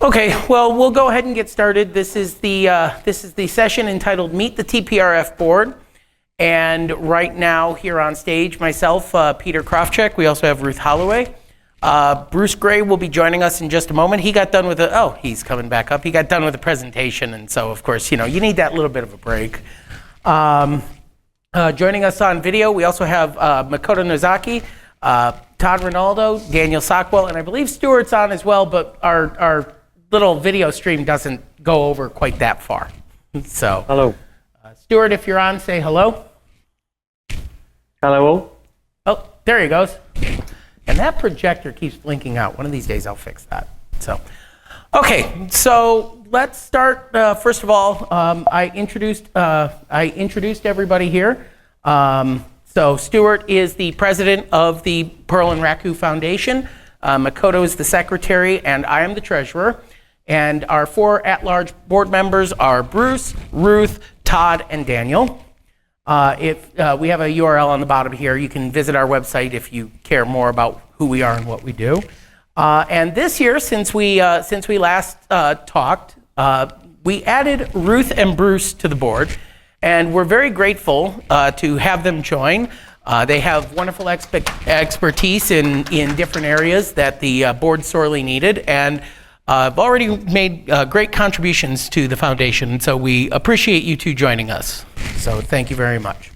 Okay, well, we'll go ahead and get started. This is the session entitled Meet the TPRF Board. And right now here on stage, myself, Peter Krawczyk. We also have Ruth Holloway. Bruce Gray will be joining us in just a moment. He got done with he's coming back up. He got done with the presentation, and so of course, you need that little bit of a break. Joining us on video, we also have Makoto Nozaki, Todd Rinaldo, Daniel Sockwell, and I believe Stuart's on as well, but our little video stream doesn't go over quite that far. So, hello. Stuart, if you're on, say hello. Hello. Oh, there he goes. And that projector keeps blinking out. One of these days I'll fix that. So, okay, so let's start. First of all, I introduced everybody here. So Stuart is the president of the Perl and Raku Foundation. Makoto is the secretary, and I am the treasurer. And our four at-large board members are Bruce, Ruth, Todd, and Daniel. If we have a URL on the bottom here, you can visit our website if you care more about who we are and what we do. And this year, since we last talked, we added Ruth and Bruce to the board, and we're very grateful to have them join. They have wonderful expertise in different areas that the board sorely needed, and have already made great contributions to the foundation, so we appreciate you two joining us. So thank you very much.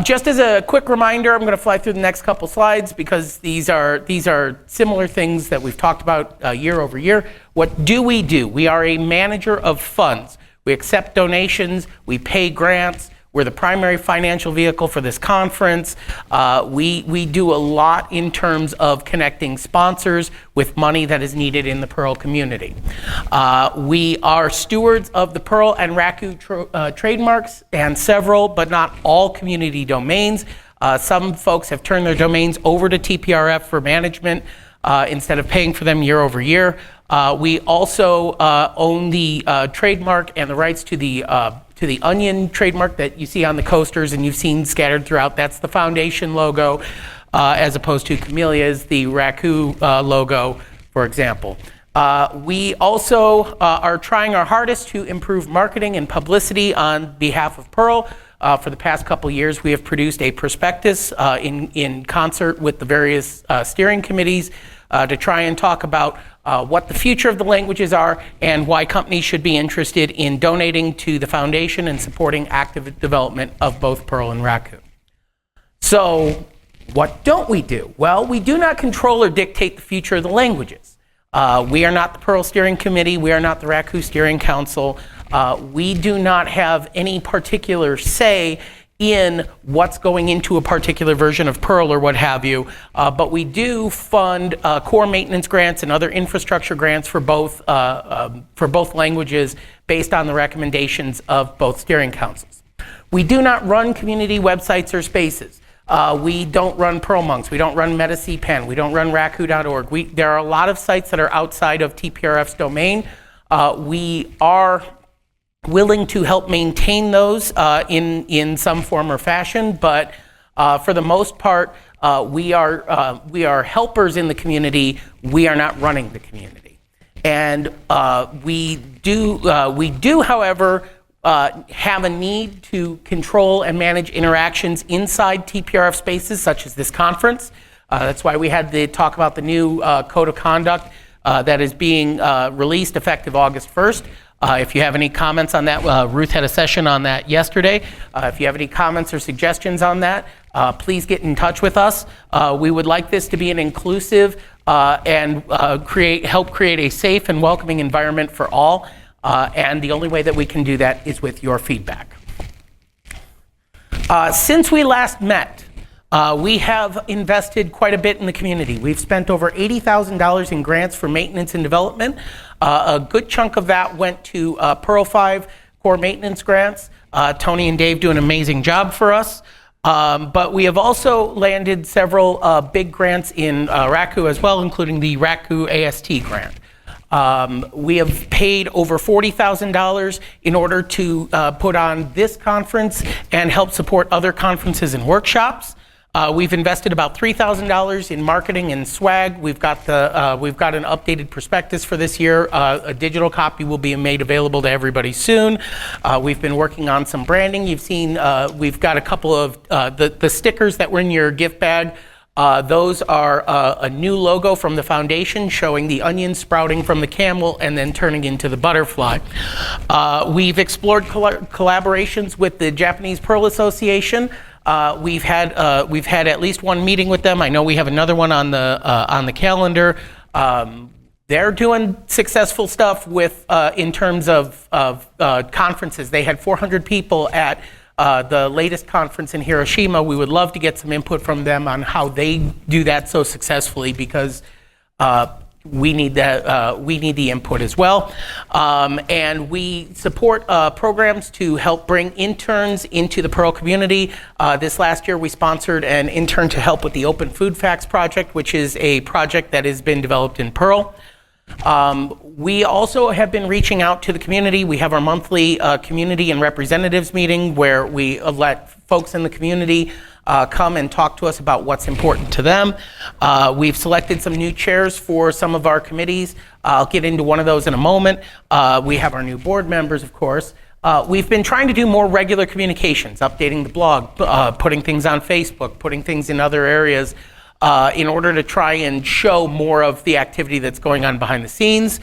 Just as a quick reminder, I'm going to fly through the next couple slides because these are similar things that we've talked about year over year. What do? We are a manager of funds. We accept donations, we pay grants, we're the primary financial vehicle for this conference. We do a lot in terms of connecting sponsors with money that is needed in the Perl community. We are stewards of the Perl and Raku trademarks and several, but not all, community domains. Some folks have turned their domains over to TPRF for management instead of paying for them year over year. We also own the trademark and the rights to the onion trademark that you see on the coasters and you've seen scattered throughout. That's the foundation logo, as opposed to Camellia's, the Raku logo, for example. We also are trying our hardest to improve marketing and publicity on behalf of Perl. For the past couple years, we have produced a prospectus in concert with the various steering committees to try and talk about what the future of the languages are and why companies should be interested in donating to the foundation and supporting active development of both Perl and Raku. So what don't we do? Well, we do not control or dictate the future of the languages. We are not the Perl Steering Committee. We are not the Raku Steering Council. We do not have any particular say in what's going into a particular version of Perl or what have you, but we do fund core maintenance grants and other infrastructure grants for both languages based on the recommendations of both steering councils. We do not run community websites or spaces. We don't run Perl Monks. We don't run MetaCPen. We don't run Raku.org. There are a lot of sites that are outside of TPRF's domain. We are willing to help maintain those in some form or fashion, but for the most part, we are helpers in the community. We are not running the community, and we do, however, have a need to control and manage interactions inside TPRF spaces, such as this conference. That's why we had the talk about the new code of conduct that is being released effective August 1st. If you have any comments on that, Ruth had a session on that yesterday. If you have any comments or suggestions on that, please get in touch with us. We would like this to be an inclusive and help create a safe and welcoming environment for all. And the only way that we can do that is with your feedback. Since we last met, we have invested quite a bit in the community. We've spent over $80,000 in grants for maintenance and development. A good chunk of that went to Perl 5 core maintenance grants. Tony and Dave do an amazing job for us. But we have also landed several big grants in Raku as well, including the Raku AST grant. We have paid over $40,000 in order to put on this conference and help support other conferences and workshops. We've invested about $3,000 in marketing and swag. We've got an updated prospectus for this year. A digital copy will be made available to everybody soon. We've been working on some branding. You've seen we've got a couple of the stickers that were in your gift bag. Those are a new logo from the foundation showing the onion sprouting from the camel and then turning into the butterfly. We've explored collaborations with the Japanese Perl Association. We've had at least one meeting with them. I know we have another one on the calendar. They're doing successful stuff with in terms of conferences. They had 400 people at the latest conference in Hiroshima. We would love to get some input from them on how they do that so successfully, because we need the input as well. And we support programs to help bring interns into the Perl community. This last year we sponsored an intern to help with the Open Food Facts project, which is a project that has been developed in Perl. We also have been reaching out to the community. We have our monthly community and representatives meeting where we let folks in the community come and talk to us about what's important to them. We've selected some new chairs for some of our committees. I'll get into one of those in a moment. We have our new board members, of course. We've been trying to do more regular communications, updating the blog, putting things on Facebook, putting things in other areas, in order to try and show more of the activity that's going on behind the scenes.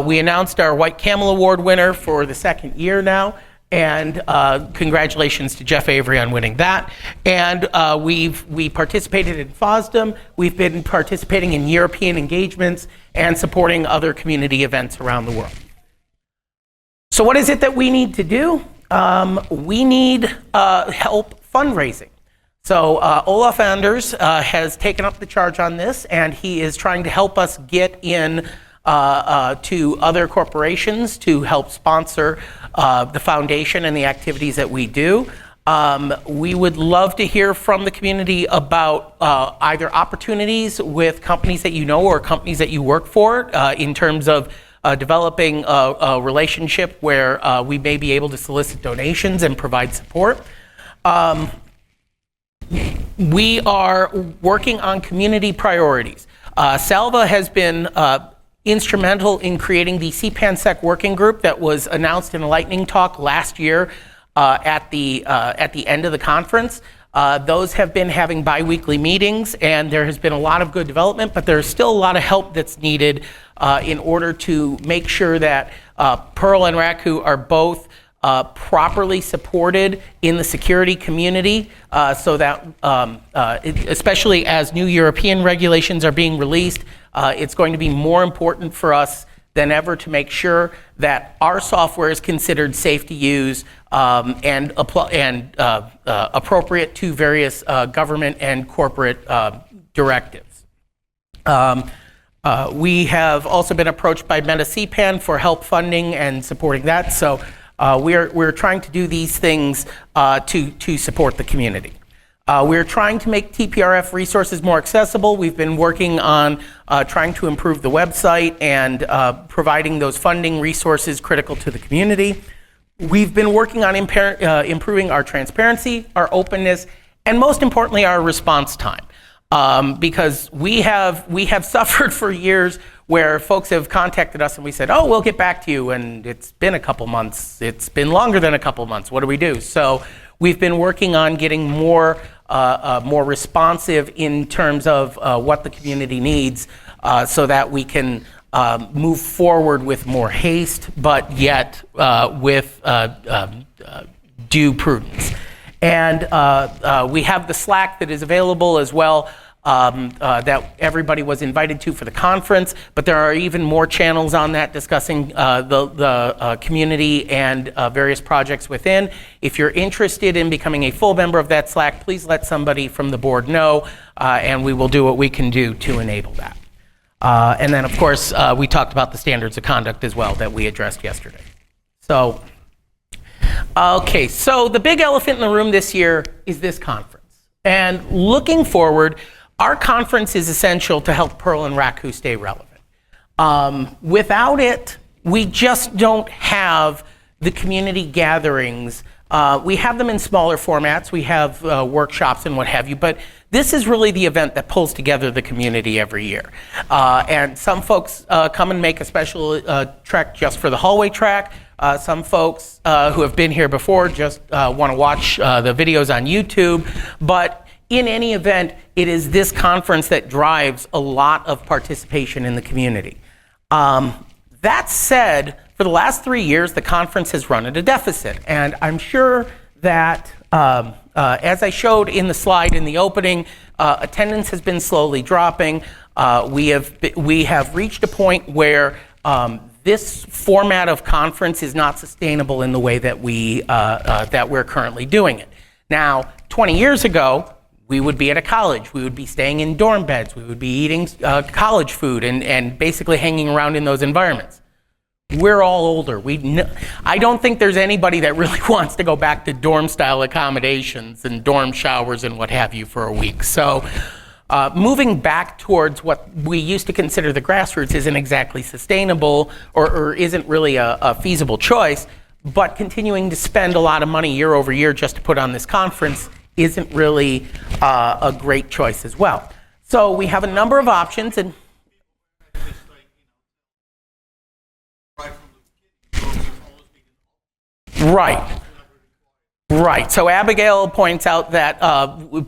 We announced our White Camel Award winner for the second year now, and congratulations to Jeff Avery on winning that. And we participated in FOSDEM. We've been participating in European engagements and supporting other community events around the world. So what is it that we need to do? We need help fundraising. So Olaf Anders has taken up the charge on this, and he is trying to help us get in to other corporations to help sponsor the foundation and the activities that we do. We would love to hear from the community about either opportunities with companies that you know or companies that you work for in terms of developing a relationship where we may be able to solicit donations and provide support. We are working on community priorities. Salva has been instrumental in creating the CPANSEC working group that was announced in a lightning talk last year at the end of the conference. Those have been having bi-weekly meetings, and there has been a lot of good development, but there's still a lot of help that's needed in order to make sure that Perl and Raku are both properly supported in the security community, so that especially as new European regulations are being released, it's going to be more important for us than ever to make sure that our software is considered safe to use and appropriate to various government and corporate directives. We have also been approached by Meta CPAN for help funding and supporting that. So we're trying to do these things to support the community. We're trying to make TPRF resources more accessible. We've been working on trying to improve the website and providing those funding resources critical to the community. We've been working on improving our transparency, our openness, and most importantly, our response time. Because we have suffered for years where folks have contacted us and we said, oh, we'll get back to you, and it's been a couple months. It's been longer than a couple months. What do we do? So we've been working on getting more responsive in terms of what the community needs, so that we can move forward with more haste, but yet with due prudence. And we have the Slack that is available as well, that everybody was invited to for the conference, but there are even more channels on that discussing the community and various projects within. If you're interested in becoming a full member of that Slack, please let somebody from the board know, and we will do what we can do to enable that. And then, of course, we talked about the standards of conduct as well that we addressed yesterday. So, okay, so the big elephant in the room this year is this conference. And looking forward, our conference is essential to help Perl and Raku stay relevant. Without it, we just don't have the community gatherings. We have them in smaller formats. We have workshops and what have you, but this is really the event that pulls together the community every year. And some folks come and make a special trek just for the Holloway track. Some folks who have been here before just want to watch the videos on YouTube. But in any event, it is this conference that drives a lot of participation in the community. That said, for the last 3 years, the conference has run at a deficit. And I'm sure that, as I showed in the slide in the opening, attendance has been slowly dropping. We have reached a point where this format of conference is not sustainable in the way that we're currently doing it. Now, 20 years ago, we would be at a college. We would be staying in dorm beds. We would be eating college food and basically hanging around in those environments. We're all older. I don't think there's anybody that really wants to go back to dorm-style accommodations and dorm showers and what have you for a week. So moving back towards what we used to consider the grassroots isn't exactly sustainable or isn't really a feasible choice, but continuing to spend a lot of money year over year just to put on this conference isn't really a great choice as well. So we have a number of options, and Right. So Abigail points out that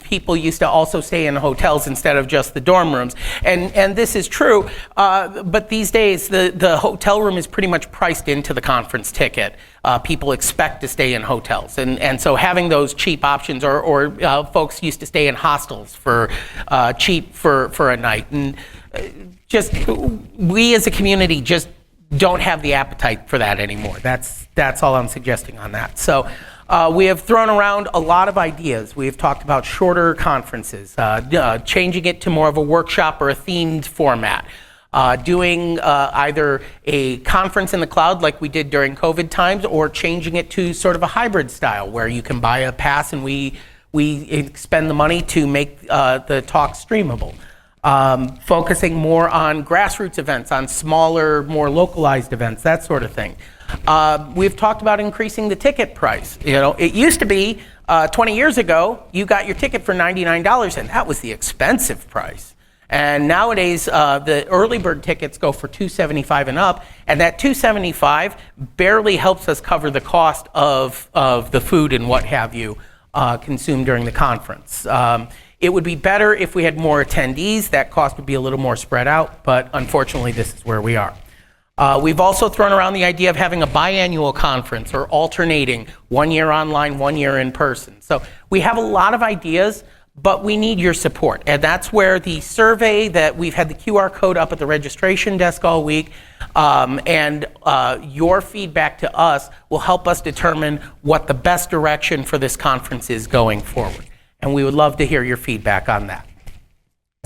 people used to also stay in hotels instead of just the dorm rooms. And this is true, but these days the hotel room is pretty much priced into the conference ticket. People expect to stay in hotels. And so having those cheap options, or folks used to stay in hostels for cheap for a night. And just, we as a community just don't have the appetite for that anymore. That's all I'm suggesting on that. So we have thrown around a lot of ideas. We have talked about shorter conferences, changing it to more of a workshop or a themed format, doing either a conference in the cloud like we did during COVID times, or changing it to sort of a hybrid style where you can buy a pass and we expend the money to make the talk streamable. Focusing more on grassroots events, on smaller, more localized events, that sort of thing. We've talked about increasing the ticket price. You know, it used to be 20 years ago, you got your ticket for $99, and that was the expensive price. And nowadays, the early bird tickets go for $275 and up, and that $275 barely helps us cover the cost of the food and what have you consumed during the conference. It would be better if we had more attendees. That cost would be a little more spread out, but unfortunately, this is where we are. We've also thrown around the idea of having a biannual conference, or alternating 1 year online, 1 year in person. So we have a lot of ideas, but we need your support. And that's where the survey that we've had the QR code up at the registration desk all week, and your feedback to us will help us determine what the best direction for this conference is going forward. And we would love to hear your feedback on that.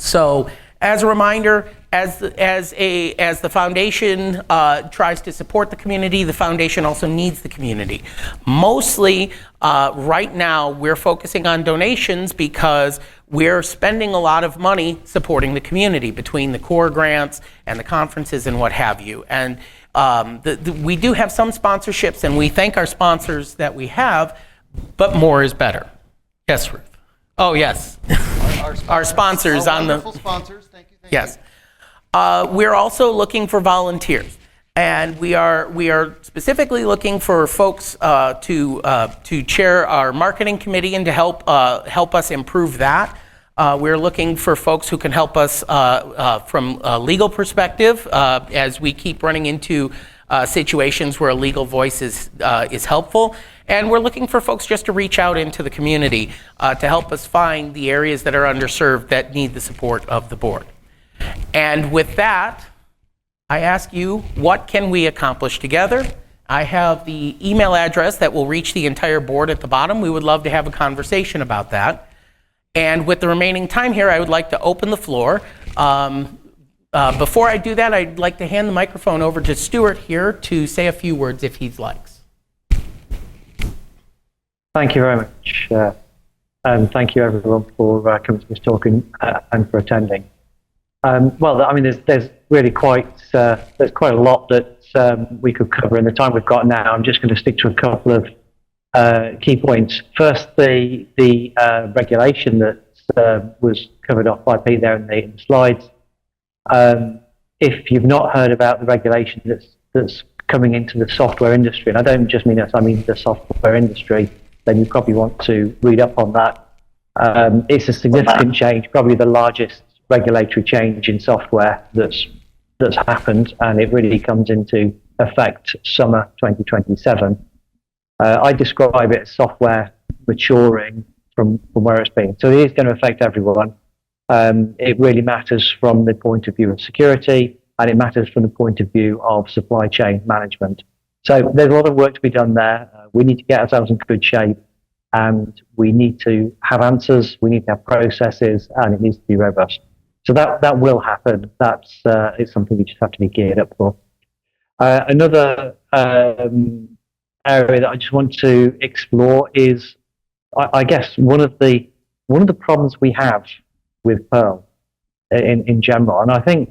So, as a reminder, as the foundation tries to support the community, the foundation also needs the community. Mostly, right now, we're focusing on donations because we're spending a lot of money supporting the community between the core grants and the conferences and what have you. And we do have some sponsorships, and we thank our sponsors that we have, but more is better. Yes, Ruth. Oh, yes. Our sponsors on the... Wonderful sponsors. Thank you. Yes. We're also looking for volunteers. And we are specifically looking for folks to chair our marketing committee and to help us improve that. We're looking for folks who can help us from a legal perspective as we keep running into situations where a legal voice is helpful. And we're looking for folks just to reach out into the community to help us find the areas that are underserved that need the support of the board. And with that, I ask you, what can we accomplish together? I have the email address that will reach the entire board at the bottom. We would love to have a conversation about that. And with the remaining time here, I would like to open the floor. Before I do that, I'd like to hand the microphone over to Stuart here to say a few words if he likes. Thank you very much. And thank you everyone for coming to this talk and for attending. Well, I mean, there's really there's quite a lot that we could cover in the time we've got now. I'm just going to stick to a couple of key points. First, the regulation that's was covered off by Pete there in the slides. If you've not heard about the regulation that's coming into the software industry, and I don't just mean us, I mean the software industry, then you probably want to read up on that. It's a significant change, probably the largest regulatory change in software that's happened, and it really comes into effect summer 2027. I describe it as software maturing from where it's been. So it is going to affect everyone. It really matters from the point of view of security, and it matters from the point of view of supply chain management. So there's a lot of work to be done there. We need to get ourselves in good shape, and we need to have answers, we need to have processes, and it needs to be robust. So that will happen. That's it's something we just have to be geared up for. Another area that I just want to explore is, I guess, one of the problems we have with Perl in general, and I think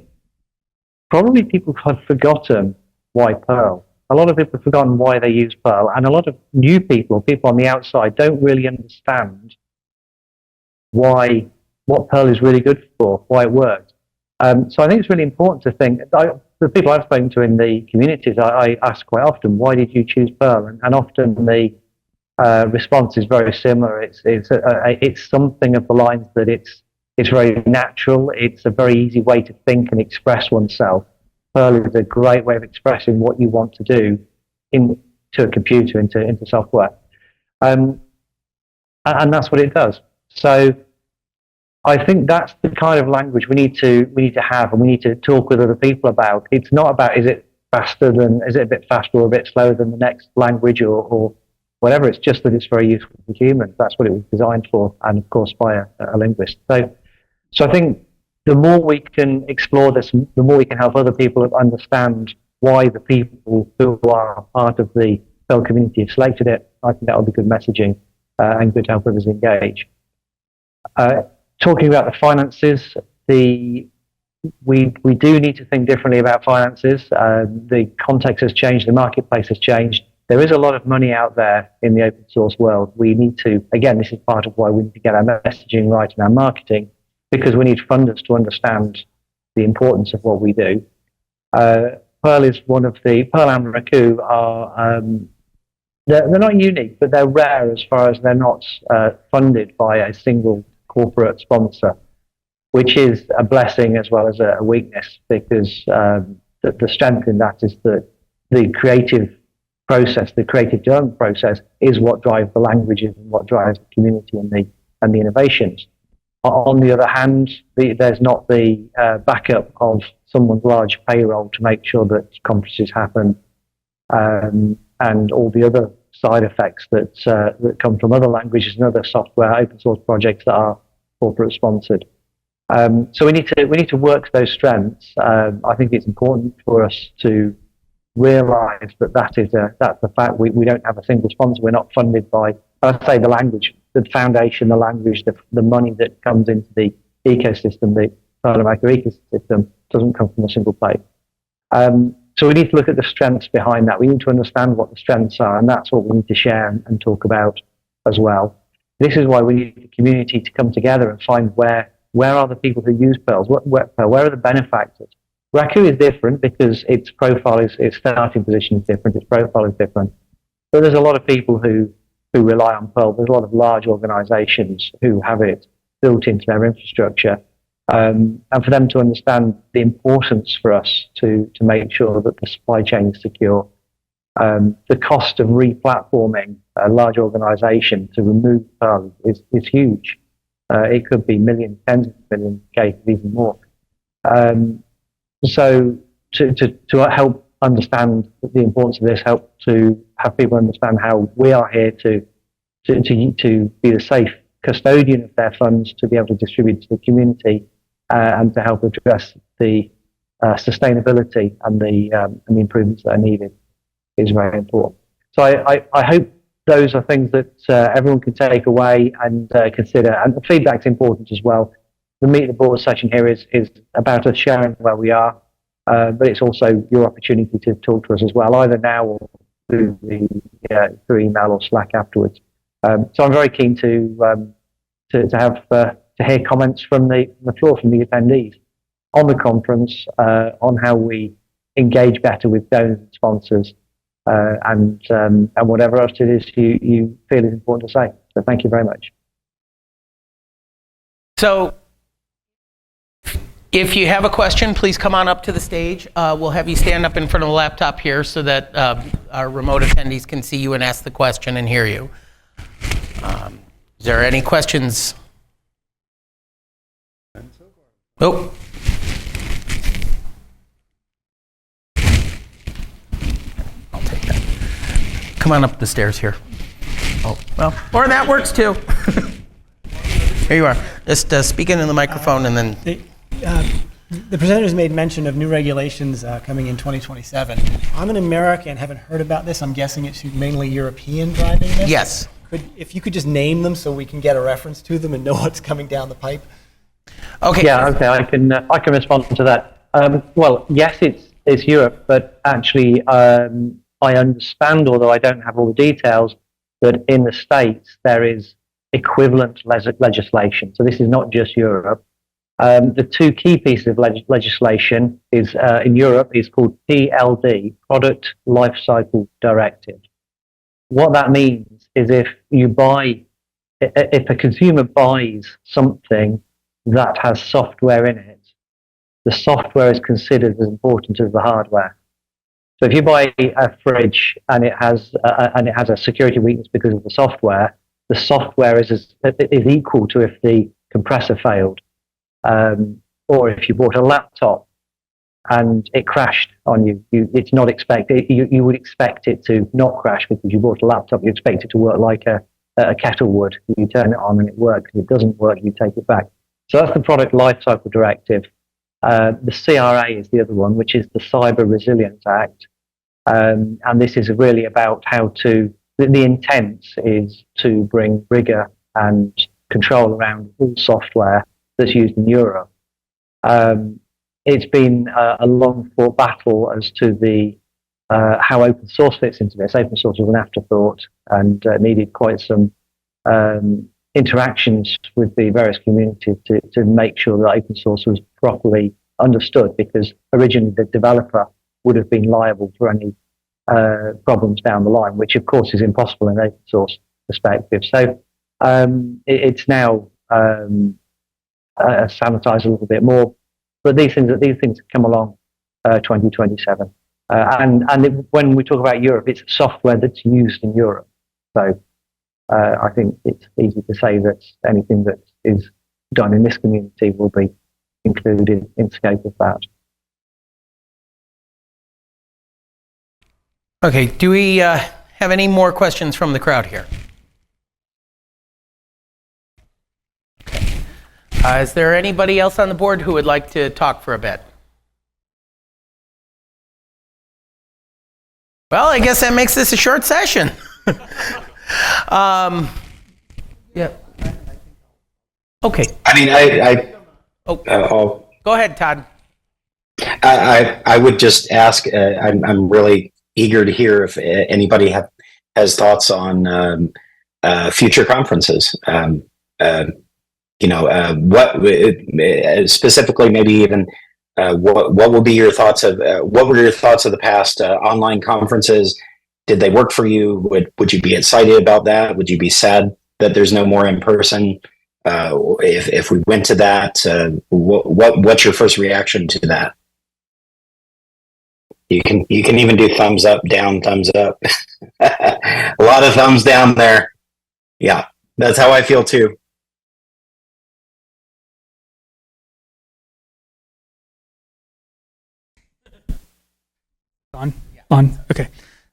probably people have forgotten why Perl. A lot of people have forgotten why they use Perl, and a lot of new people on the outside, don't really understand what Perl is really good for, why it works. So I think it's really important to think. The people I've spoken to in the communities, I ask quite often, why did you choose Perl? And often the response is very similar. It's something of the lines that it's very natural. It's a very easy way to think and express oneself. Perl is a great way of expressing what you want to do into a computer, into software, and that's what it does. So I think that's the kind of language we need to have, and we need to talk with other people about. It's not about is it a bit faster or a bit slower than the next language or whatever. It's just that it's very useful for humans. That's what it was designed for, and of course by a linguist. So I think the more we can explore this, the more we can help other people understand why the people who are part of the Perl community have selected it. I think that will be good messaging and good to help others engage. Talking about the finances, we do need to think differently about finances. The context has changed, the marketplace has changed. There is a lot of money out there in the open source world. We need to, again, this is part of why we need to get our messaging right and our marketing, because we need funders to understand the importance of what we do. Perl is one of the, Perl and Raku are, they're not unique, but they're rare as far as they're not funded by a single corporate sponsor, which is a blessing as well as a weakness, because the strength in that is that the creative process, the creative development process, is what drives the languages and what drives the community and the innovations. On the other hand, there's not the backup of someone's large payroll to make sure that conferences happen, and all the other side effects that come from other languages and other software open source projects that are corporate sponsored. So we need to work those strengths. I think it's important for us to realise that's the fact. We don't have a single sponsor. We're not funded by, I say, the language, the foundation, the language, the money that comes into the ecosystem, the Perl ecosystem, doesn't come from a single place. So we need to look at the strengths behind that. We need to understand what the strengths are, and that's what we need to share and talk about as well. This is why we need the community to come together and find where are the people who use Perl, where are the benefactors. Raku is different because its profile its starting position is different, its profile is different. But there's a lot of people who rely on Perl. There's a lot of large organizations who have it built into their infrastructure. And for them to understand the importance for us to make sure that the supply chain is secure. The cost of re-platforming a large organization to remove Perl is huge. It could be millions, tens of millions, cases, even more. So to help understand the importance of this, help to have people understand how we are here to be the safe custodian of their funds, to be able to distribute to the community, and to help address the sustainability and the improvements that are needed is very important. So I hope those are things that everyone can take away and consider. And the feedback's important as well. The Meet the Board session here is about us sharing where we are, but it's also your opportunity to talk to us as well, either now or through email or Slack afterwards. So I'm very keen to have to hear comments from the floor, from the attendees on the conference, on how we engage better with donors and sponsors, and whatever else it is you feel is important to say. So thank you very much. So if you have a question, please come on up to the stage. We'll have you stand up in front of the laptop here so that our remote attendees can see you and ask the question and hear you. Is there any questions? Oh. I'll take that. Come on up the stairs here. Oh, well, or that works too. Here you are. Just speak into the microphone and then... The presenters made mention of new regulations coming in 2027. I'm an American and haven't heard about this. I'm guessing it's mainly European driving this? Yes. If you could just name them so we can get a reference to them and know what's coming down the pipe. Okay. Yeah, okay, I can respond to that. Well, yes, it's Europe, but actually I understand, although I don't have all the details, that in the States there is equivalent legislation. So this is not just Europe. The two key pieces of legislation is in Europe is called PLD, Product Lifecycle Directive. What that means is if a consumer buys something that has software in it, the software is considered as important as the hardware. So if you buy a fridge and it has a security weakness because of the software is equal to if the compressor failed. Or if you bought a laptop and it crashed on you, it's not expected. You would expect it to not crash because you bought a laptop. You expect it to work like a kettle would. You turn it on and it works. If it doesn't work, you take it back. So that's the Product Lifecycle Directive. The CRA is the other one, which is the Cyber Resilience Act. And this is really about the intent is to bring rigor and control around all software that's used in Europe. It's been a long-fought battle as to how open source fits into this. Open source was an afterthought and needed quite some interactions with the various communities to make sure that open source was properly understood, because originally the developer would have been liable for any problems down the line, which of course is impossible in an open source perspective. So it's now sanitized a little bit more, but these things come along 2027, when we talk about Europe, it's software that's used in Europe. So I think it's easy to say that anything that is done in this community will be included in scope of that. Okay, do we have any more questions from the crowd here? Is there anybody else on the board who would like to talk for a bit? Well, I guess that makes this a short session. Yeah. Okay. I mean, Go ahead, Todd. I would just ask. I'm really eager to hear if anybody has thoughts on future conferences. What specifically, maybe even what will be your thoughts of what were your thoughts of the past online conferences? Did they work for you? Would you be excited about that? Would you be sad that there's no more in person? If we went to that, what's your first reaction to that? You can even do thumbs up, down, thumbs up. A lot of thumbs down there. Yeah, that's how I feel too. On. Okay.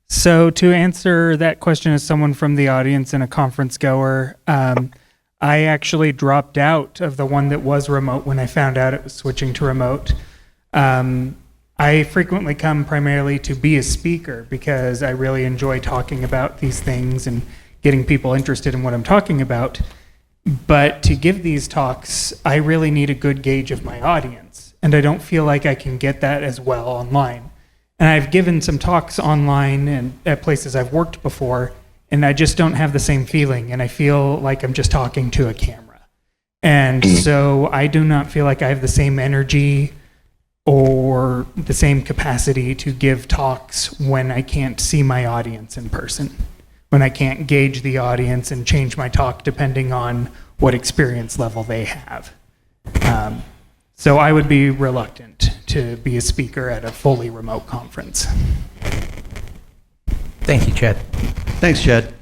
So to answer that question as someone from the audience and a conference goer, I actually dropped out of the one that was remote when I found out it was switching to remote. I frequently come primarily to be a speaker because I really enjoy talking about these things and getting people interested in what I'm talking about. But to give these talks, I really need a good gauge of my audience, and I don't feel like I can get that as well online. And I've given some talks online and at places I've worked before, and I just don't have the same feeling, and I feel like I'm just talking to a camera. And so I do not feel like I have the same energy or the same capacity to give talks when I can't see my audience in person, when I can't gauge the audience and change my talk depending on what experience level they have. So I would be reluctant to be a speaker at a fully remote conference. Thank you, Chad. Thanks, Chad.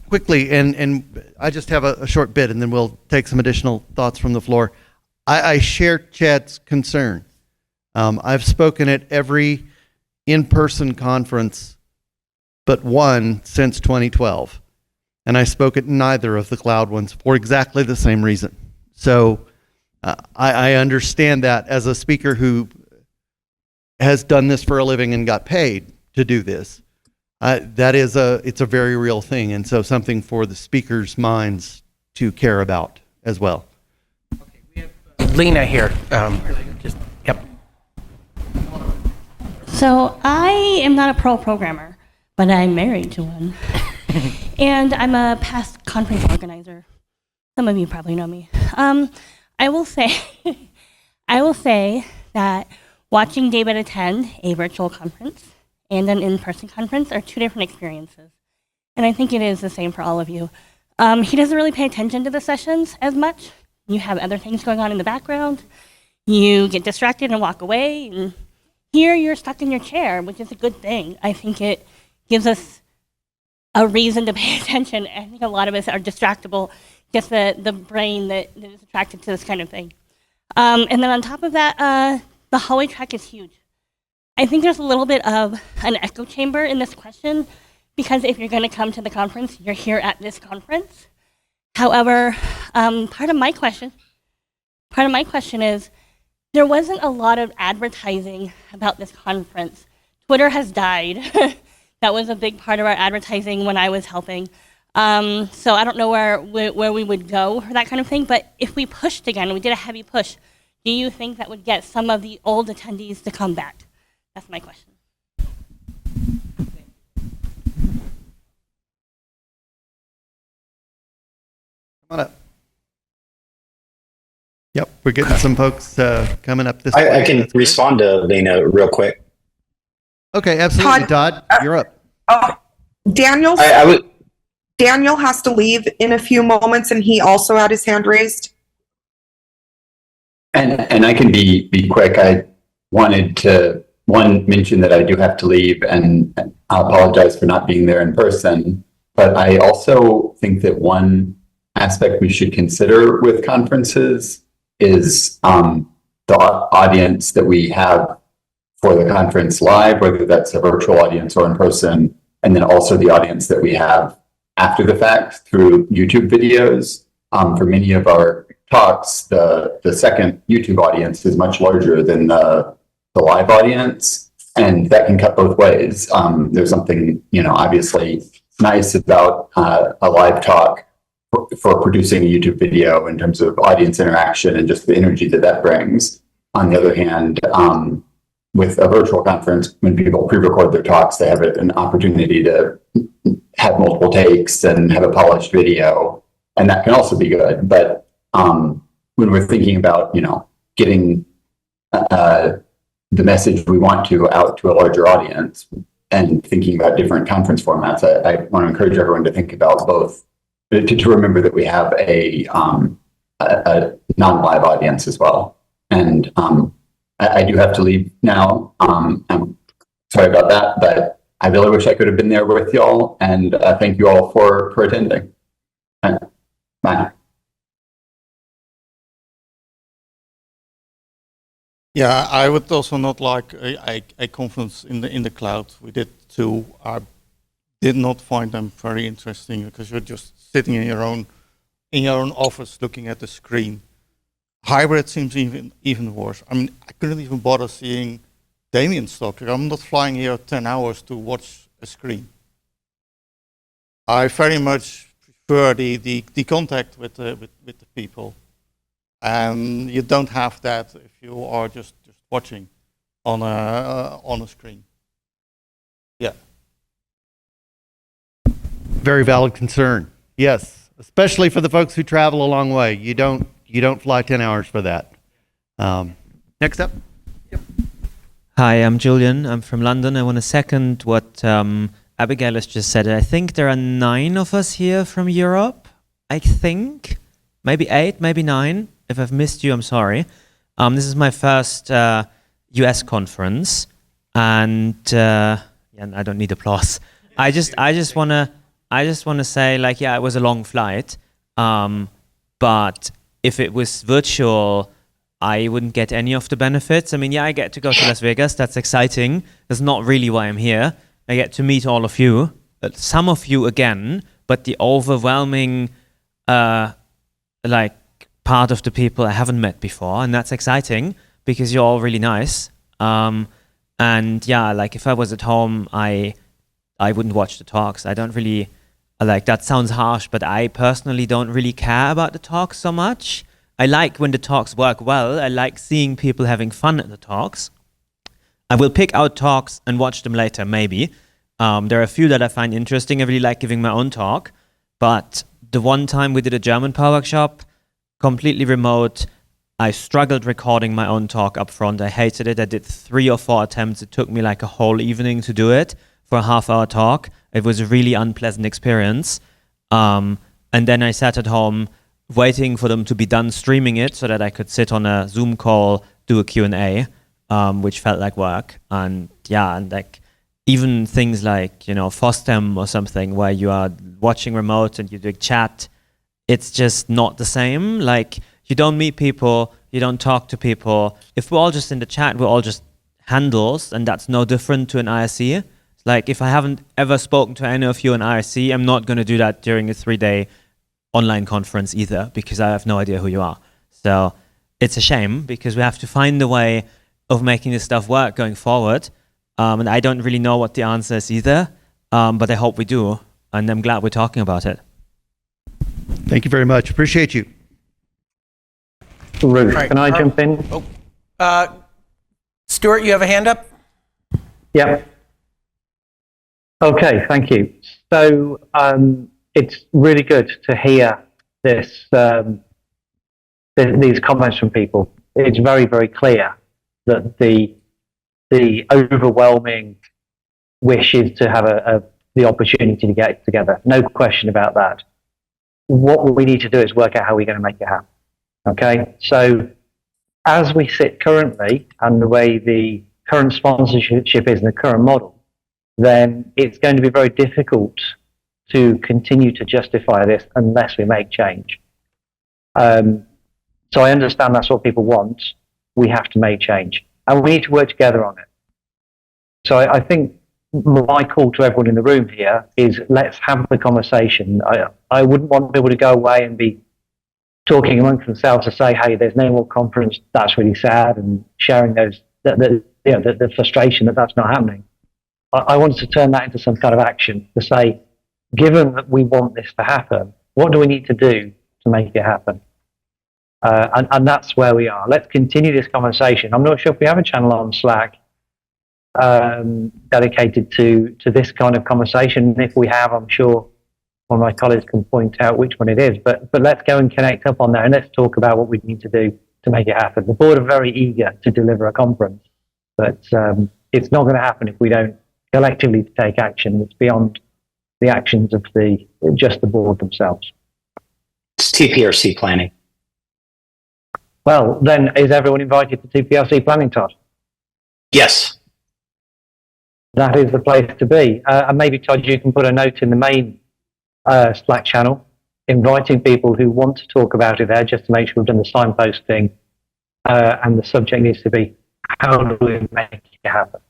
Quickly, and I just have a short bit, and then we'll take some additional thoughts from the floor. I share Chad's concern. I've spoken at every in-person conference but one since 2012, and I spoke at neither of the cloud ones for exactly the same reason. So I understand that as a speaker who has done this for a living and got paid to do this. It's a very real thing, and so something for the speakers' minds to care about as well. Okay, we have Lena here. Yep. So I am not a Perl programmer, but I'm married to one. And I'm a past conference organizer. Some of you probably know me. I will say that watching David attend a virtual conference and an in-person conference are two different experiences. And I think it is the same for all of you. He doesn't really pay attention to the sessions as much. You have other things going on in the background. You get distracted and walk away. And here you're stuck in your chair, which is a good thing. I think it gives us a reason to pay attention. I think a lot of us are distractible, just the brain that is attracted to this kind of thing. And then on top of that, the hallway track is huge. I think there's a little bit of an echo chamber in this question, because if you're going to come to the conference, you're here at this conference. However, part of my question is, there wasn't a lot of advertising about this conference. Twitter has died. That was a big part of our advertising when I was helping. So I don't know where we would go for that kind of thing, but if we pushed again, we did a heavy push, do you think that would get some of the old attendees to come back? That's my question. Come on up. Yep, we're getting some folks coming up this I way. can respond to Lena real quick. Okay, absolutely, Todd. You're up. Daniel Daniel has to leave in a few moments, and he also had his hand raised. And I can be quick. I wanted to mention that I do have to leave, and I apologize for not being there in person. But I also think that one aspect we should consider with conferences is the audience that we have for the conference live, whether that's a virtual audience or in person, and then also the audience that we have after the fact through YouTube videos. For many of our talks, the second YouTube audience is much larger than the live audience, and that can cut both ways. There's something, obviously nice about a live talk for producing a YouTube video in terms of audience interaction and just the energy that brings. On the other hand, with a virtual conference, when people pre-record their talks, they have an opportunity to have multiple takes and have a polished video, and that can also be good. But when we're thinking about, getting the message we want to out to a larger audience and thinking about different conference formats, I want to encourage everyone to think about both, to remember that we have a non-live audience as well. And I do have to leave now. I'm sorry about that, but I really wish I could have been there with y'all. And thank you all for attending. Bye. Yeah, I would also not like a conference in the cloud. We did too. I did not find them very interesting because you're just sitting in your own office looking at the screen. Hybrid seems even worse. I mean, I couldn't even bother seeing Damien's talk. I'm not flying here 10 hours to watch a screen. I very much prefer the contact with the people. And you don't have that if you are just watching on a screen. Yeah. Very valid concern. Yes. especially for the folks who travel a long way. You don't fly 10 hours for that. Next up. Hi, I'm Julian. I'm from London. I want to second what Abigail has just said. I think there are 9 of us here from Europe. I think maybe 8, maybe 9. If I've missed you, I'm sorry. This is my first US conference, and I don't need applause. I just want to say, like, yeah, it was a long flight, but if it was virtual, I wouldn't get any of the benefits. I mean, yeah, I get to go to Las Vegas. That's exciting. That's not really why I'm here. I get to meet all of you, some of you again, but the overwhelming, part of the people I haven't met before, and that's exciting because you're all really nice. And yeah, like if I was at home, I wouldn't watch the talks. I don't really, that sounds harsh, but I personally don't really care about the talks so much. I like when the talks work well. I like seeing people having fun at the talks. I will pick out talks and watch them later, maybe. There are a few that I find interesting. I really like giving my own talk. But the one time we did a German power workshop, completely remote, I struggled recording my own talk up front. I hated it. I did 3 or 4 attempts. It took me like a whole evening to do it for a half-hour talk. It was a really unpleasant experience. And then I sat at home waiting for them to be done streaming it so that I could sit on a Zoom call, do a Q&A, which felt like work. And yeah, and like even things like, FOSDEM or something where you are watching remote and you do chat, it's just not the same. Like you don't meet people, you don't talk to people. If we're all just in the chat, we're all just handles, and that's no different to an IRC. Like if I haven't ever spoken to any of you in IRC, I'm not going to do that during a 3-day online conference either, because I have no idea who you are. So it's a shame because we have to find a way of making this stuff work going forward. And I don't really know what the answer is either, but I hope we do. And I'm glad we're talking about it. Thank you very much. Appreciate you. Ruth, Right, can I Carl? jump in? Stuart, you have a hand up? Yeah. Okay, thank you. So it's really good to hear this, these comments from people. It's very, very clear that the overwhelming wish is to have the opportunity to get together. No question about that. What we need to do is work out how we're going to make it happen. Okay, so as we sit currently, and the way the current sponsorship is in the current model, then it's going to be very difficult to continue to justify this unless we make change. So I understand that's what people want. We have to make change, and we need to work together on it. So I think my call to everyone in the room here is let's have the conversation. I wouldn't want people to go away and be talking amongst themselves to say, hey, there's no more conference, that's really sad, and sharing the frustration that that's not happening. I wanted to turn that into some kind of action to say, given that we want this to happen, what do we need to do to make it happen? And that's where we are. Let's continue this conversation. I'm not sure if we have a channel on Slack dedicated to this kind of conversation. And if we have, I'm sure one of my colleagues can point out which one it is. But let's go and connect up on there, and let's talk about what we need to do to make it happen. The board are very eager to deliver a conference, but it's not going to happen if we don't collectively take action. It's beyond the actions of just the board themselves. It's TPRC planning. Well, then is everyone invited to TPRC planning, Todd? Yes. That is the place to be. And maybe, Todd, you can put a note in the main Slack channel, inviting people who want to talk about it there, just to make sure we've done the signposting, and the subject needs to be, how do we make it happen?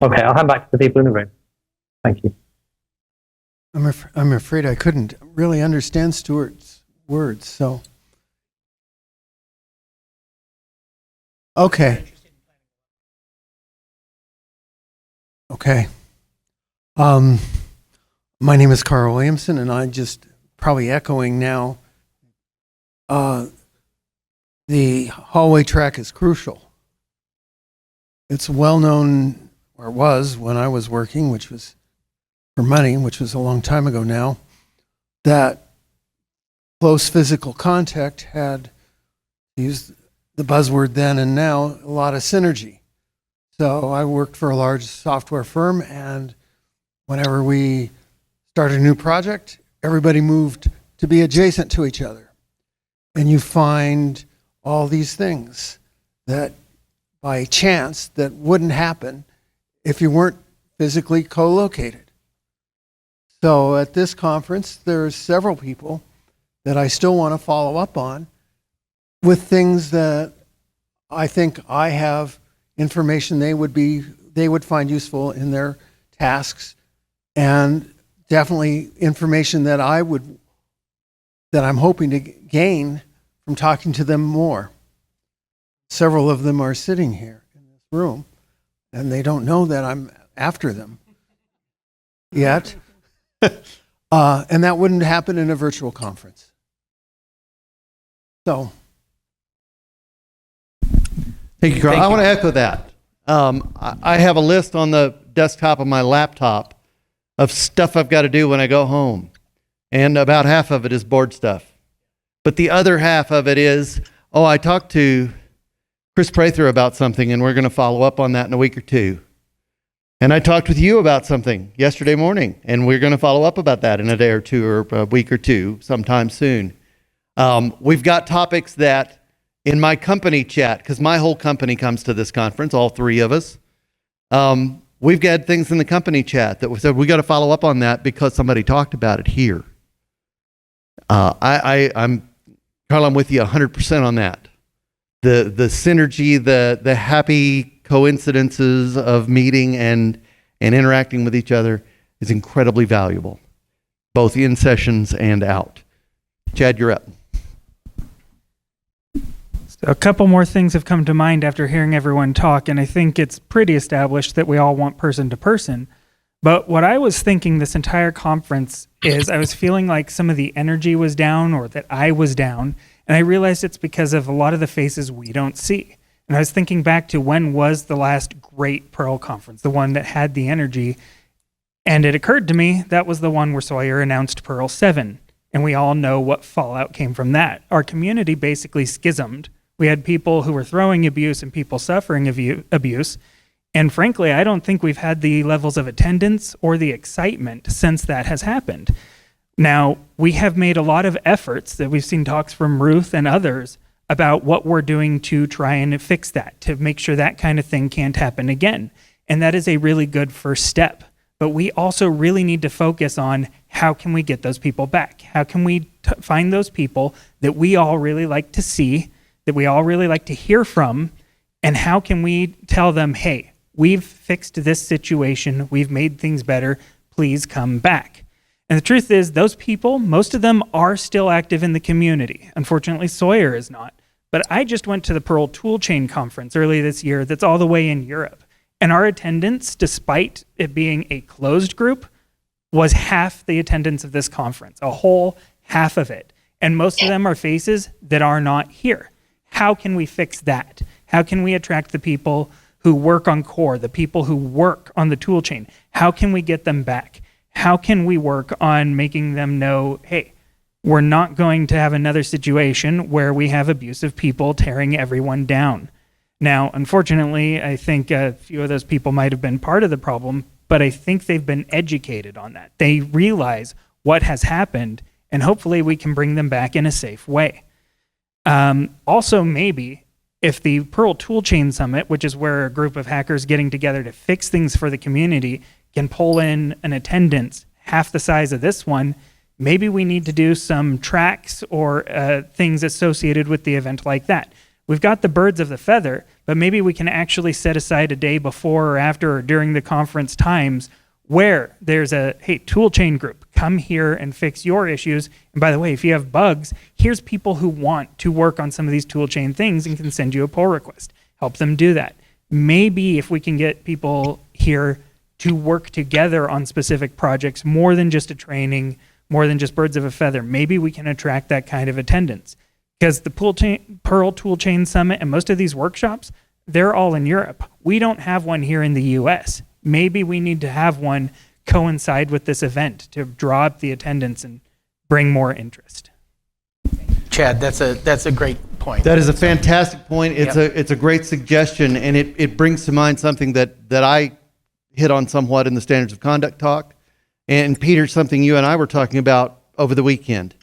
Okay, I'll hand back to the people in the room. Thank you. I'm afraid I couldn't really understand Stuart's words, so. Okay. Okay. My name is Carl Williamson, and I just probably echoing now, the hallway track is crucial. It's well known, or was when I was working, which was for money, which was a long time ago now, that close physical contact had, to use the buzzword then and now, a lot of synergy. So I worked for a large software firm, and whenever we started a new project, everybody moved to be adjacent to each other. And you find all these things that by chance that wouldn't happen if you weren't physically co-located. So at this conference, there's several people that I still want to follow up on with things that I think I have information they would find useful in their tasks, and definitely information that I'm hoping to gain from talking to them more. Several of them are sitting here in this room, and they don't know that I'm after them yet. And that wouldn't happen in a virtual conference. So. Thank you, Carl. I want to echo that. I have a list on the desktop of my laptop of stuff I've got to do when I go home. And about half of it is board stuff. But the other half of it is, I talked to Chris Prather about something, and we're going to follow up on that in a week or two. And I talked with you about something yesterday morning, and we're going to follow up about that in a day or two or a week or two sometime soon. We've got topics that in my company chat, because my whole company comes to this conference, all three of us, we've got things in the company chat that we said we got to follow up on that because somebody talked about it here. Carl, I'm with you 100% on that. The synergy, the happy coincidences of meeting and interacting with each other is incredibly valuable, both in sessions and out. Chad, you're up. So a couple more things have come to mind after hearing everyone talk, and I think it's pretty established that we all want person to person. But what I was thinking this entire conference is I was feeling like some of the energy was down, or that I was down, and I realized it's because of a lot of the faces we don't see. And I was thinking back to when was the last great Perl conference, the one that had the energy, and it occurred to me that was the one where Sawyer announced Perl 7, and we all know what fallout came from that. Our community basically schismed. We had people who were throwing abuse and people suffering abuse. And frankly, I don't think we've had the levels of attendance or the excitement since that has happened. Now, we have made a lot of efforts that we've seen talks from Ruth and others about what we're doing to try and fix that, to make sure that kind of thing can't happen again. And that is a really good first step. But we also really need to focus on how can we get those people back? How can we find those people that we all really like to see, that we all really like to hear from, and how can we tell them, hey, we've fixed this situation, we've made things better, please come back. And the truth is, those people, most of them are still active in the community. Unfortunately, Sawyer is not. But I just went to the Perl Toolchain conference early this year that's all the way in Europe. And our attendance, despite it being a closed group, was half the attendance of this conference, a whole half of it. And most of them are faces that are not here. How can we fix that? How can we attract the people who work on core, the people who work on the tool chain? How can we get them back? How can we work on making them know, hey, we're not going to have another situation where we have abusive people tearing everyone down. Now, unfortunately, I think a few of those people might have been part of the problem, but I think they've been educated on that. They realize what has happened, and hopefully we can bring them back in a safe way. Also, maybe if the Perl Toolchain Summit, which is where a group of hackers getting together to fix things for the community, can pull in an attendance half the size of this one, maybe we need to do some tracks or things associated with the event like that. We've got the birds of the feather, but maybe we can actually set aside a day before or after or during the conference times where there's a, hey, toolchain group, come here and fix your issues. And by the way, if you have bugs, here's people who want to work on some of these toolchain things and can send you a pull request. Help them do that. Maybe if we can get people here to work together on specific projects, more than just a training, more than just birds of a feather, maybe we can attract that kind of attendance. Because the Perl Toolchain Summit and most of these workshops, they're all in Europe. We don't have one here in the US. Maybe we need to have one coincide with this event to draw up the attendance and bring more interest. Chad, that's a great point. That is a fantastic point. It's a great suggestion, and it brings to mind something that I hit on somewhat in the standards of conduct talk, and Peter, something you and I were talking about over the weekend.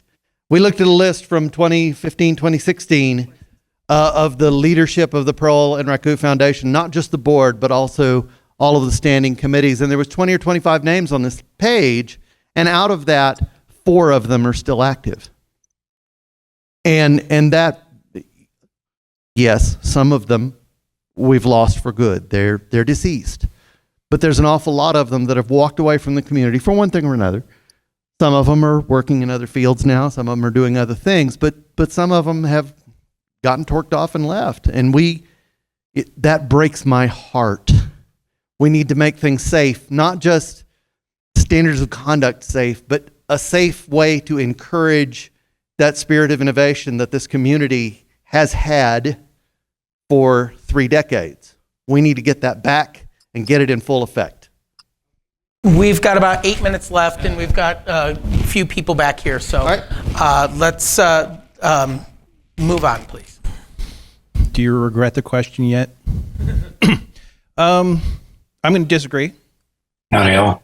We looked at a list from 2015, 2016 of the leadership of the Perl and Raku Foundation, not just the board, but also all of the standing committees, and there was 20 or 25 names on this page, and out of that, 4 of them are still active. And that, yes, some of them we've lost for good. They're deceased. But there's an awful lot of them that have walked away from the community for one thing or another. Some of them are working in other fields now. Some of them are doing other things. But some of them have gotten torqued off and left. And that breaks my heart. We need to make things safe, not just standards of conduct safe, but a safe way to encourage that spirit of innovation that this community has had for 3 decades. We need to get that back and get it in full effect. We've got about 8 minutes left, and we've got a few people back here. So let's move on, please. Do you regret the question yet? I'm going to disagree. Not at all.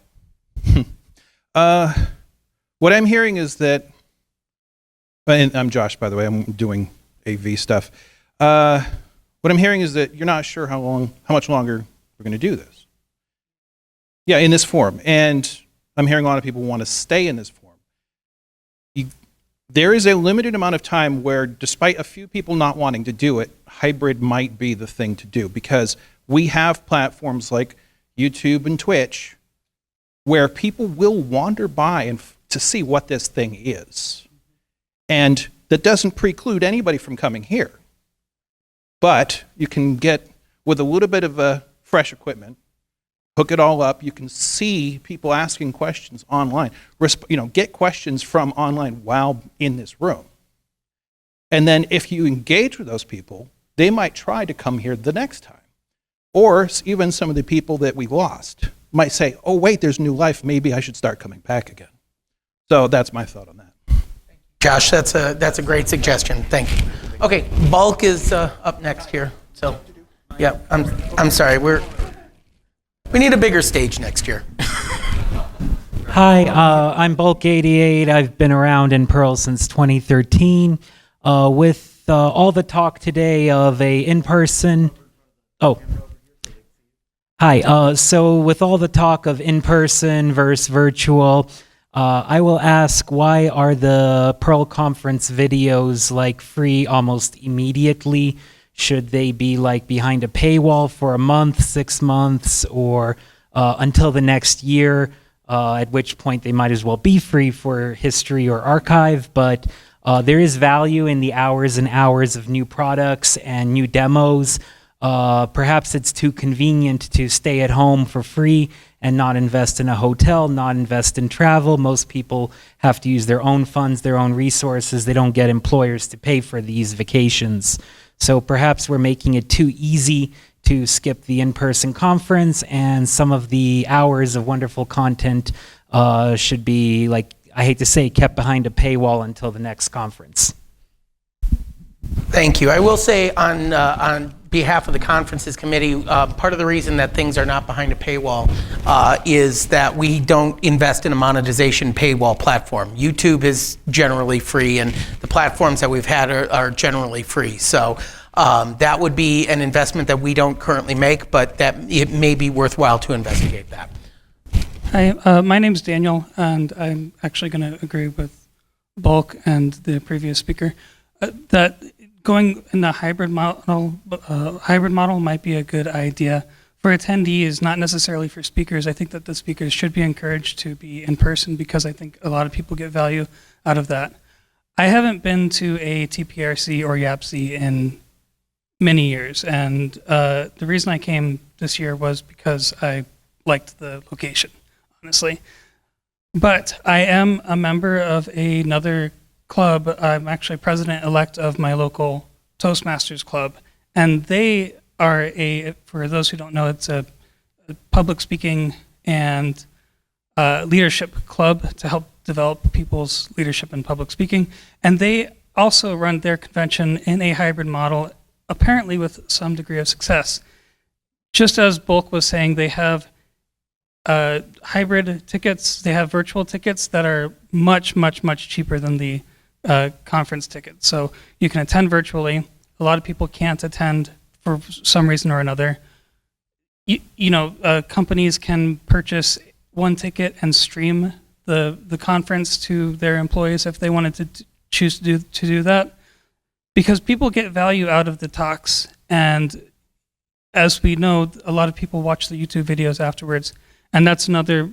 What I'm hearing is that, and I'm Josh, by the way, I'm doing AV stuff. What I'm hearing is that you're not sure how much longer we're going to do this. Yeah, in this form. And I'm hearing a lot of people want to stay in this form. There is a limited amount of time where, despite a few people not wanting to do it, hybrid might be the thing to do, because we have platforms like YouTube and Twitch where people will wander by and to see what this thing is. And that doesn't preclude anybody from coming here. But you can get, with a little bit of fresh equipment, hook it all up, you can see people asking questions online. Get questions from online while in this room. And then if you engage with those people, they might try to come here the next time. Or even some of the people that we lost might say, oh wait, there's new life, maybe I should start coming back again. So that's my thought on that. Josh, that's a great suggestion. Thank you. Okay, Bulk is up next here. So, yeah, I'm sorry. We need a bigger stage next year. Hi, I'm Bulk88. I've been around in Perl since 2013. With all the talk today of a in-person. Oh. Hi. So with all the talk of in-person versus virtual, I will ask, why are the Perl conference videos free almost immediately? Should they be behind a paywall for a month, 6 months, or until the next year, at which point they might as well be free for history or archive? But there is value in the hours and hours of new products and new demos. Perhaps it's too convenient to stay at home for free and not invest in a hotel, not invest in travel. Most people have to use their own funds, their own resources. They don't get employers to pay for these vacations. So perhaps we're making it too easy to skip the in-person conference, and some of the hours of wonderful content should be, I hate to say, kept behind a paywall until the next conference. Thank you. I will say on behalf of the conferences committee, part of the reason that things are not behind a paywall is that we don't invest in a monetization paywall platform. YouTube is generally free, and the platforms that we've had are generally free. So that would be an investment that we don't currently make, but that it may be worthwhile to investigate that. Hi, my name's Daniel, and I'm actually going to agree with Bulk and the previous speaker that going in the hybrid model might be a good idea for attendees, not necessarily for speakers. I think that the speakers should be encouraged to be in person, because I think a lot of people get value out of that. I haven't been to a TPRC or YAPC in many years, and the reason I came this year was because I liked the location, honestly. But I am a member of another club. I'm actually president-elect of my local Toastmasters club, and they are for those who don't know, it's a public speaking and leadership club to help develop people's leadership in public speaking. And they also run their convention in a hybrid model, apparently with some degree of success. Just as Bulk was saying, they have hybrid tickets, they have virtual tickets that are much, much, much cheaper than the conference tickets. So you can attend virtually. A lot of people can't attend for some reason or another. Companies can purchase one ticket and stream the conference to their employees if they wanted to choose to do that, because people get value out of the talks. And as we know, a lot of people watch the YouTube videos afterwards. And that's another,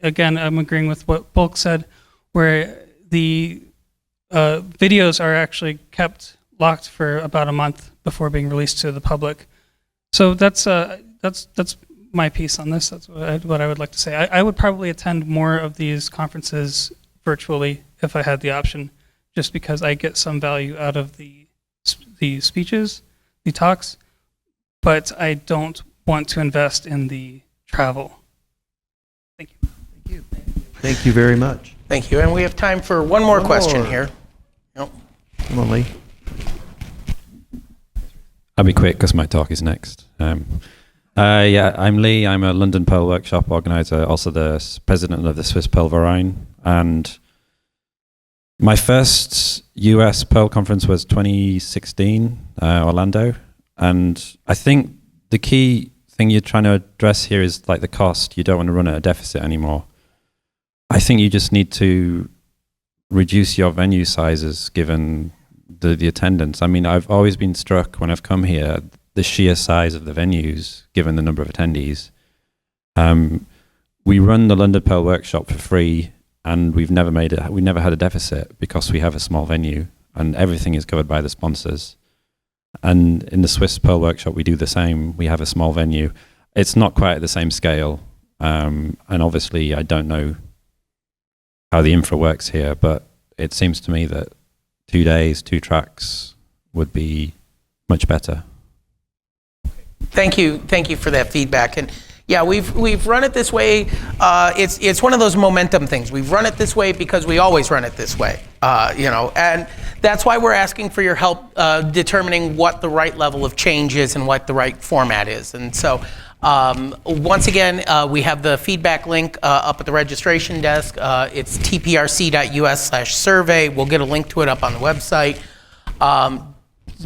again, I'm agreeing with what Bulk said, where the videos are actually kept locked for about a month before being released to the public. So that's my piece on this. That's what I would like to say. I would probably attend more of these conferences virtually if I had the option, just because I get some value out of the speeches, the talks, but I don't want to invest in the travel. Thank you. Thank you very much. Thank you. And we have time for one more question here. Nope. Come on, Lee. I'll be quick because my talk is next. I'm Lee. I'm a London Perl Workshop organizer, also the president of the Swiss Perl Verein. And my first US Perl conference was 2016, Orlando. And I think the key thing you're trying to address here is like the cost. You don't want to run at a deficit anymore. I think you just need to reduce your venue sizes given the attendance. I mean, I've always been struck when I've come here, the sheer size of the venues, given the number of attendees. We run the London Perl Workshop for free, and we never had a deficit because we have a small venue, and everything is covered by the sponsors. And in the Swiss Perl Workshop, we do the same. We have a small venue. It's not quite at the same scale, and obviously, I don't know how the infra works here, but it seems to me that 2 days, 2 tracks would be much better. Thank you for that feedback. And yeah, we've run it this way. It's one of those momentum things. We've run it this way because we always run it this way, and that's why we're asking for your help determining what the right level of change is and what the right format is. And so once again, we have the feedback link up at the registration desk. It's tprc.us/survey. We'll get a link to it up on the website.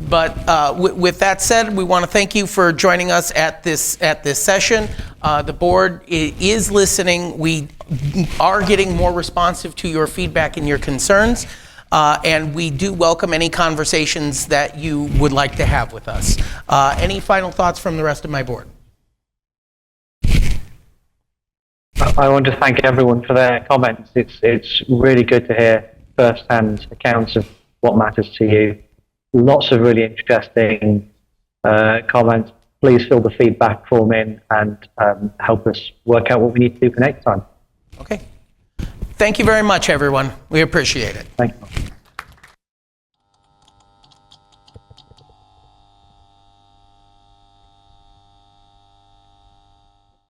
But with that said, we want to thank you for joining us at this session. The board is listening. We are getting more responsive to your feedback and your concerns, and we do welcome any conversations that you would like to have with us. Any final thoughts from the rest of my board? I want to thank everyone for their comments. It's really good to hear first-hand accounts of what matters to you. Lots of really interesting comments. Please fill the feedback form in and help us work out what we need to do for next time. Okay. Thank you very much, everyone. We appreciate it. Thank you.